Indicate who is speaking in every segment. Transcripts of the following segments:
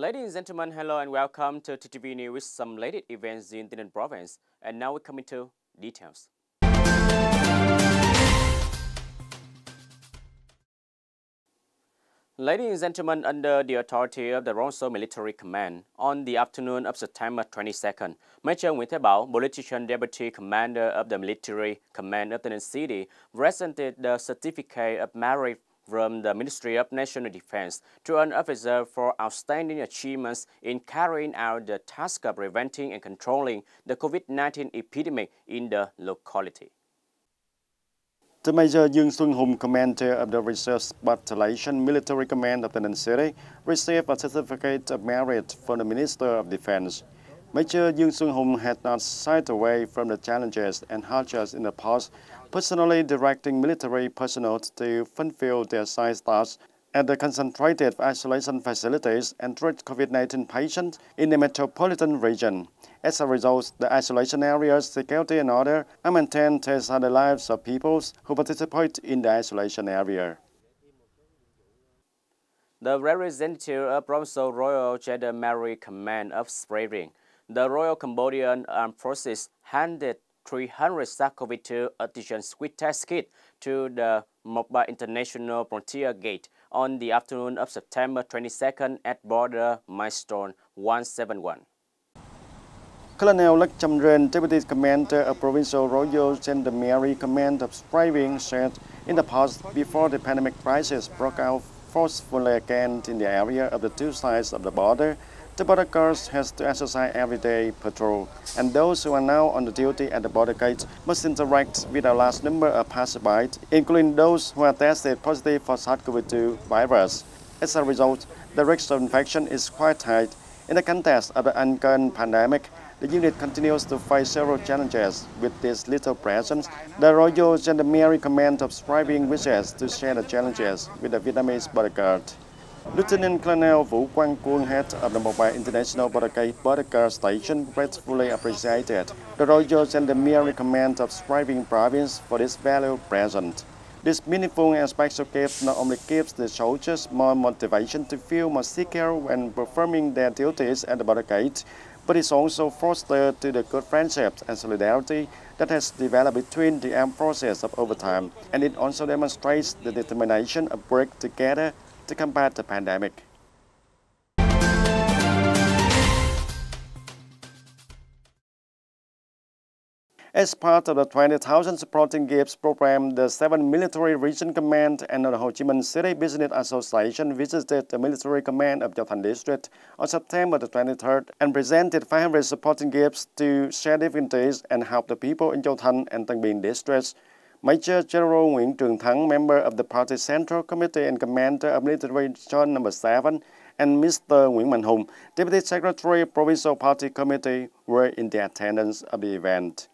Speaker 1: Ladies and gentlemen, hello and welcome to TTV News with some latest events in the province. And now we come into details. Ladies and gentlemen, under the authority of the Rongso Military Command, on the afternoon of September 22nd, Major Nguyễn Thế Bảo, Politician Deputy Commander of the Military Command of the city, presented the certificate of merit from the Ministry of National Defense to an officer for outstanding achievements in carrying out the task of preventing and controlling the COVID-19 epidemic in the locality.
Speaker 2: The Major Dương Xuân Hùng, commander of the Reserve Battalion Military Command of the city, received a certificate of merit from the Minister of Defense. Major Dương Xuân Hùng had not shied away from the challenges and hardships in the past, personally directing military personnel to fulfill their assigned tasks at the concentrated isolation facilities and treat COVID-19 patients in the metropolitan region. As a result, the isolation area's security and order are maintained to save the lives of people who participate in the isolation area.
Speaker 1: The representative of Rongso Royal Gendarmerie Command of Spraying, the Royal Cambodian Armed Forces handed 300 SARS-CoV-2 antigen squid test kit to the Mobile International Frontier Gate on the afternoon of September 22nd at border milestone 171.
Speaker 2: Colonel Lek Chamren, Deputy Commander of Provincial Royal Gendarmerie Command of Spraying, said in the past, before the pandemic crisis broke out forcefully again in the area of the two sides of the border, the border guards has to exercise everyday patrol, and those who are now on the duty at the border gate must interact with a large number of passersby, including those who are tested positive for SARS-CoV-2 virus. As a result, the risk of infection is quite high. In the context of the ongoing pandemic, the unit continues to face several challenges. With this little presence, the Royal Gendarmerie Command of Spraying wishes to share the challenges with the Vietnamese border guard. Lieutenant Colonel Vũ Quang Cuong, head of the Mobile International Border Guard Station, gratefully appreciated the Royal Gendarmerie Command of Spraying Province for this valuable present. This meaningful and special gift not only gives the soldiers more motivation to feel more secure when performing their duties at the border gate, but it also fosters the good friendships and solidarity that has developed between the armed forces over time, and it also demonstrates the determination of work together to combat the pandemic. As part of the 20,000 supporting gifts program, the 7 Military Region Command and the Ho Chi Minh City Business Association visited the Military Command of Châu Thành District on September the 23rd and presented 500 supporting gifts to share difficulties and help the people in Châu Thành and Tân Bình districts. Major General Nguyễn Trường Thắng, member of the Party Central Committee and Commander of Military Zone No. 7, and Mr. Nguyễn Mạnh Hùng, Deputy Secretary Provincial Party Committee, were in the attendance of the event.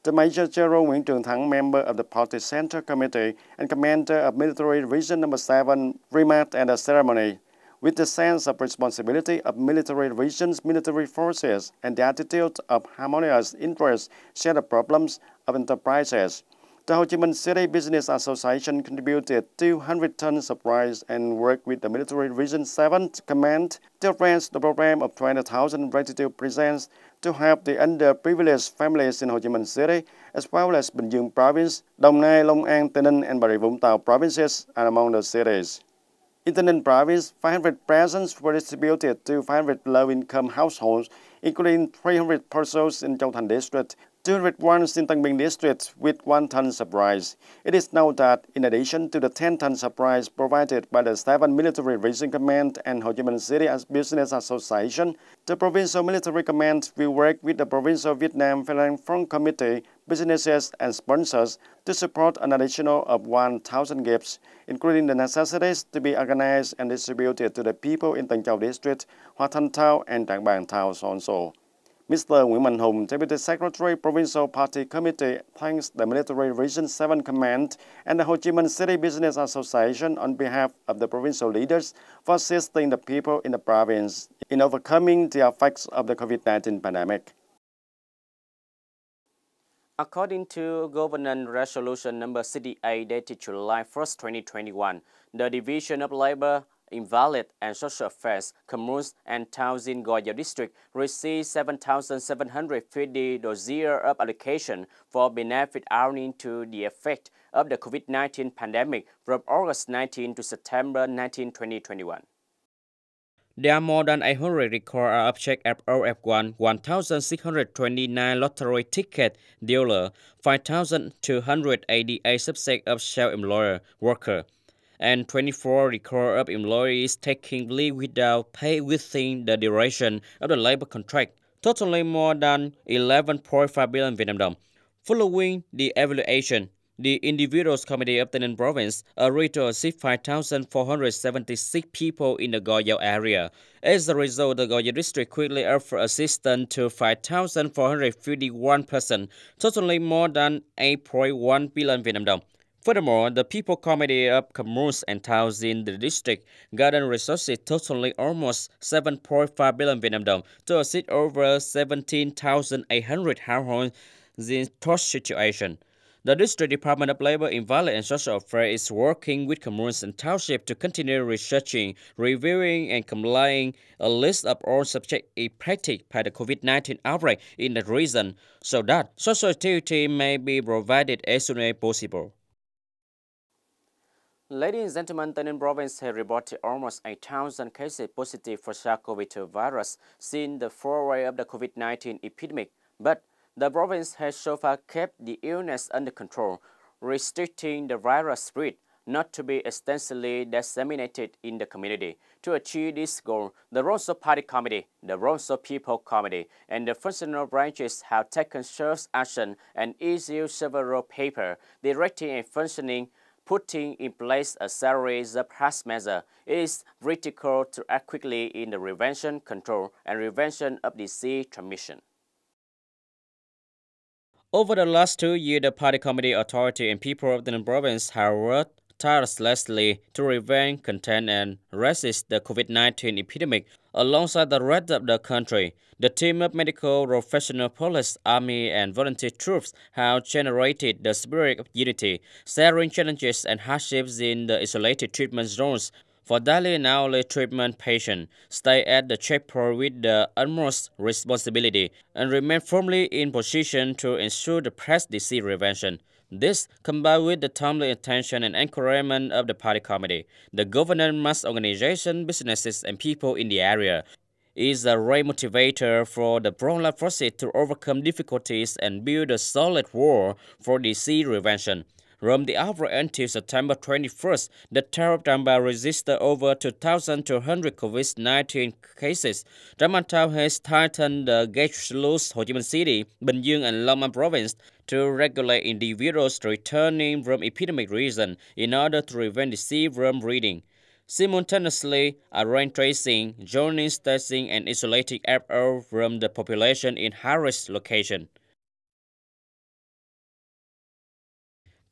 Speaker 2: The Major General Nguyễn Trường Thắng, member of the Party Central Committee and Commander of Military Region No. 7, remarked at the ceremony, with the sense of responsibility of military regions, military forces, and the attitude of harmonious interest, share the problems of enterprises. The Ho Chi Minh City Business Association contributed 200 tons of rice and worked with the Military Region 7 Command to arrange the program of 20,000 gratitude presents to help the underprivileged families in Ho Chi Minh City, as well as Bình Dương Province, Đồng Nai, Long An, Tây Ninh, and Bà Rịa Vũng Tàu provinces are among the cities. In Tây Ninh Province, 500 presents were distributed to 500 low-income households, including 300 persons in Châu Thành District, 200 ones in Tân Bình District with 1 ton of rice. It is known that, in addition to the 10 tons of rice provided by the 7 Military Region Command and Ho Chi Minh City Business Association, the Provincial Military Command will work with the Provincial Vietnam Philanthropic Committee, businesses and sponsors to support an additional of 1,000 gifts, including the necessities to be organized and distributed to the people in Tân Châu District, Hoa Thanh Town and Trảng Bàng Town also. Mr. Nguyễn Mạnh Hùng, Deputy Secretary Provincial Party Committee, thanks the Military Region 7 Command and the Ho Chi Minh City Business Association on behalf of the provincial leaders for assisting the people in the province in overcoming the effects of the COVID-19 pandemic.
Speaker 1: According to Governance Resolution No. 68 dated July 1st, 2021, the Division of Labor Invalid and Social Affairs, Communes and Towns in Goya District received 7,750 dossiers of application for benefit owing to the effect of the COVID-19 pandemic from August 19 to September 19, 2021. There are more than 800 records of check FOF1, 1,629 lottery ticket dealer, 5,288 subject of self-employed worker, and 24 record of employees taking leave without pay within the duration of the labor contract, totaling more than 11.5 billion Vietnam dong. Following the evaluation, the Individuals Committee of Tây Ninh Province agreed to assist 5,476 people in the Goya area. As a result, the Goya District quickly offered assistance to 5,451 persons, totaling more than 8.1 billion Vietnam dong. Furthermore, the People Committee of Communes and Towns in the district gathered resources totaling almost 7.5 billion Vietnam dong to assist over 17,800 households in such situation. The District Department of Labor, Invalid and Social Affairs is working with communes and townships to continue researching, reviewing, and compiling a list of all subjects impacted by the COVID-19 outbreak in the region so that social activity may be provided as soon as possible. Ladies and gentlemen, Tây Ninh Province has reported almost 8,000 cases positive for SARS-CoV-2 virus since the foray of the COVID-19 epidemic, but the province has so far kept the illness under control, restricting the virus spread not to be extensively disseminated in the community. To achieve this goal, the Ronso Party Committee, the Ronso People Committee, and the functional branches have taken swift action and issued several papers directing and functioning, putting in place a series of past measures. It is critical to act quickly in the prevention, control, and prevention of disease transmission. Over the last 2 years, the Party Committee, Authority, and people of the province have worked tirelessly to prevent, contain, and resist the COVID-19 epidemic alongside the rest of the country. The team of medical professional, police, army, and volunteer troops have generated the spirit of unity, sharing challenges and hardships in the isolated treatment zones. For daily and hourly treatment patients, stay at the checkpoint with the utmost responsibility and remain firmly in position to ensure the past disease prevention. This, combined with the timely attention and encouragement of the Party Committee, the government, mass organization, businesses, and people in the area, is a great motivator for the frontline forces to overcome difficulties and build a solid wall for disease prevention. From the outbreak until September 21st, the Town of Trang Ba registered over 2,200 COVID-19 cases. Trang Ba Town has tightened the gauge laws Ho Chi Minh City, Bình Dương, and Long An Province to regulate individuals returning from epidemic region in order to prevent disease from breeding. Simultaneously, arrange tracing, joining, testing, and isolating FO from the population in high-risk locations.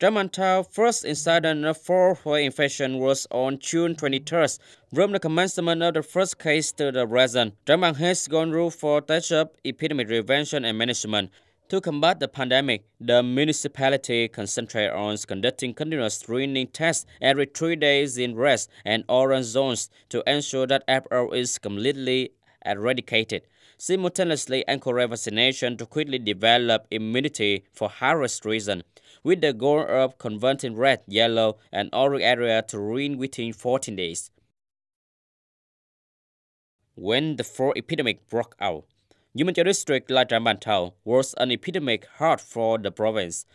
Speaker 1: Trang Ba Town's first incident of fourth-wave infection was on June 23rd. From the commencement of the first case to the present, Trang Ba has gone through 4 stages of epidemic prevention and management. To combat the pandemic, the municipality concentrated on conducting continuous screening tests every 3 days in red and orange zones to ensure that FO is completely eradicated. Simultaneously encourage vaccination to quickly develop immunity for high-risk regions, with the goal of converting red, yellow, and orange area to green within 14 days. When the fourth epidemic broke out, Human District like Trang Ba Town was an epidemic hot for the province.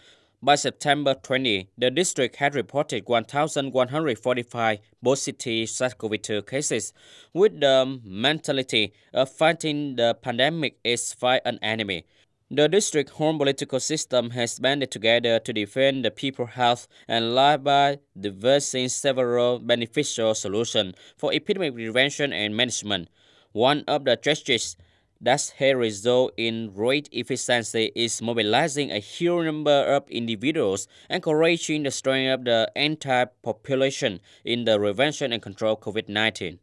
Speaker 1: By September 20, the district had reported 1,145 positive SARS-CoV-2 cases, with the mentality of fighting the pandemic is fight an enemy. The district home political system has banded together to defend the people's health and life by devising several beneficial solutions for epidemic prevention and management. One of the strategies that has resulted in great efficiency is mobilizing a huge number of individuals, encouraging the strength of the entire population in the prevention and control COVID-19.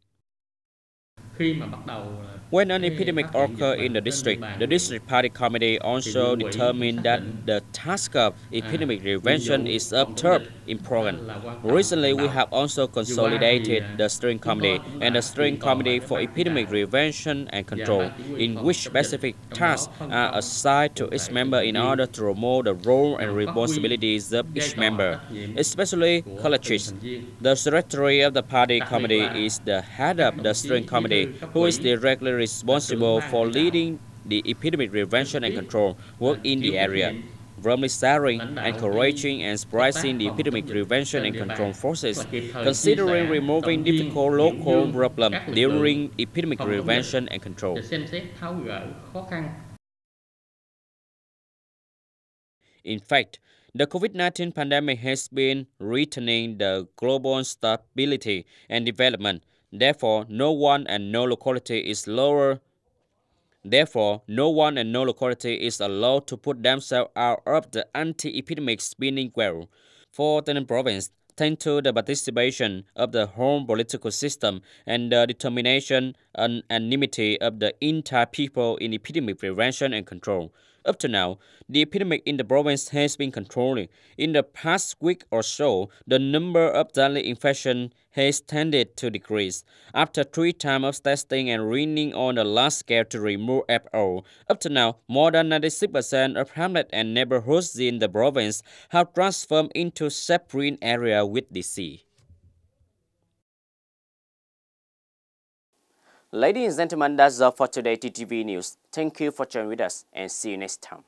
Speaker 3: Khi mà bắt đầu
Speaker 1: When an epidemic occurs in the district party committee also determined that the task of epidemic prevention is of top importance. Recently, we have also consolidated the steering committee and the steering committee for epidemic prevention and control, in which specific tasks are assigned to each member in order to promote the role and responsibilities of each member, especially colleges. The secretary of the party committee is the head of the steering committee, who is directly responsible for leading the epidemic prevention and control work in the area, warmly sharing, encouraging and spreading the epidemic prevention and control forces, considering removing difficult local problems during epidemic prevention and control. In fact, the COVID-19 pandemic has been threatening the global stability and development. Therefore, no one and no locality is allowed to put themselves out of the anti-epidemic spinning wheel. For TayNinhTV province, thanks to the participation of the whole political system and the determination and anonymity of the entire people in epidemic prevention and control, up to now, the epidemic in the province has been controlled. In the past week or so, the number of daily infections has tended to decrease. After 3 times of testing and running on a large scale to remove FO, up to now, more than 96% of hamlets and neighborhoods in the province have transformed into safe-green area with disease. Ladies and gentlemen, that's all for today TTV News. Thank you for joining with us and see you next time.